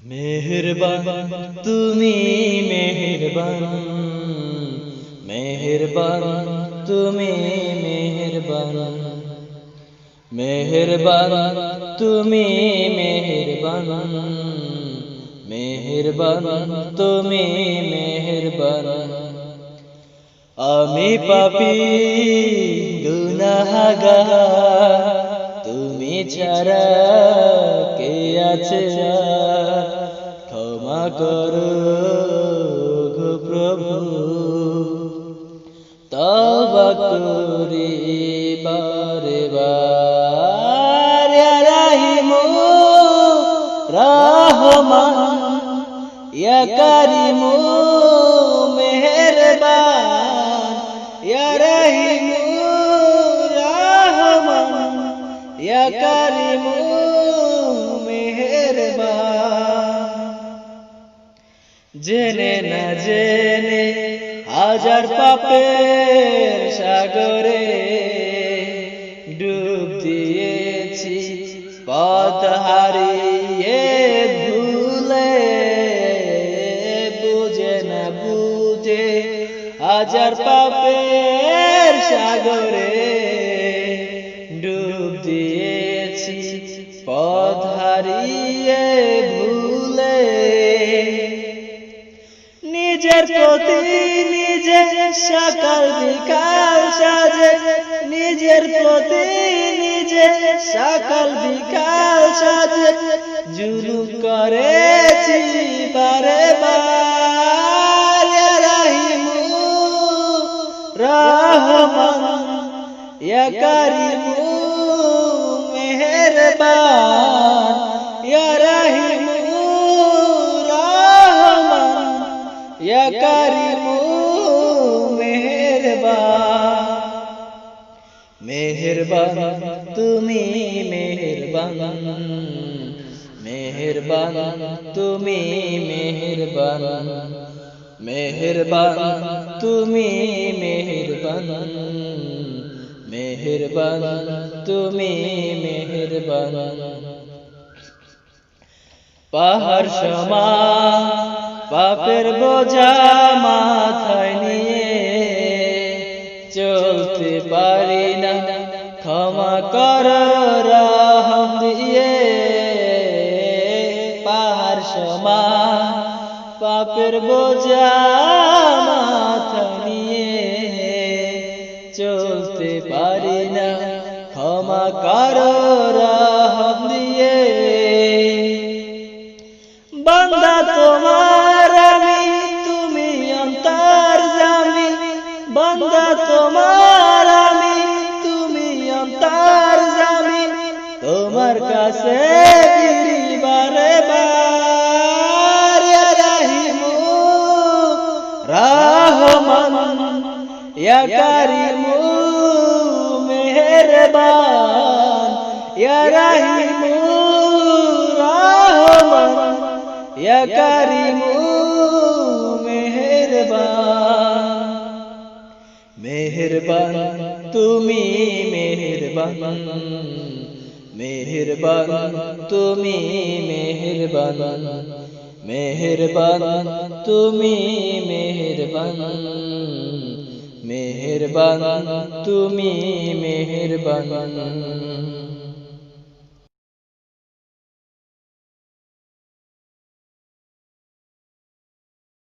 মেহেরবান তুমি মেহেরবান, মেহেরবান তুমি মেহেরবান, মেহেরবান তুমি মেহেরবান, মেহেরবান তুমি মেহেরবান। আমি পাপী গুনাহগার, তুমি ছাড়া কে আছে আর? ক্ষমা করো গো প্রভু, তওবা করি বারে বার। ইয়া রাহিমু রহমান, ইয়া কারিমু মেহেরবান, ইয়া রাহিমু রহমান, ইয়া কারিমু মেহেরবান। জেনে না জেনে হাজার পাপের সাগরে ডুব দিয়েছি, পথ হারিয়ে ভুলে, বুঝে না বুঝে হাজার পাপের সাগরে ডুব দিয়েছি, পথ হারিয়ে ভুলে। নিজের প্রতি নিজে সকাল বিকাল সাজে, নিজের প্রতি নিজে সকাল বিকাল সাজে জুলুম করেছি বারে বার। ইয়া রাহিমু রহমান, ইয়া কারিমু মেহেরবান, ইয়া রাহিমু রহমান, ইয়া কারিমু মেহেরবান। মেহেরবান তুমি মেহেরবান, মেহেরবান তুমি মেহেরবান, মেহেরবান তুমি মেহেরবান, মেহেরবান তুমি মেহেরবান। পাহাড় সমান পাপের বোঝা মাথায় নিয়ে চলতে পারি না, ক্ষমা কর রহম দিয়ে। পাহাড় সমান পাপের বোঝা মাথায় নিয়ে চলতে পারি না, ক্ষমা কর রহম দিয়ে। বান্দা তোমার আমি, তুমি অন্তর্যামী, বান্দা তোমার আমি, তুমি অন্তর্যামী। তোমার কাছে ফিরি বারে বার। ইয়া রাহিমু রহমান, ইয়া কারিমু মেহেরবান, ইয়া রাহিমু রহমান, ইয়া কারিমু মেহেরবান। মেহেরবান তুমি মেহেরবান, মেহেরবান তুমি মেহেরবান, মেহেরবান তুমি মেহেরবান, মেহেরবান তুমি মেহেরবান।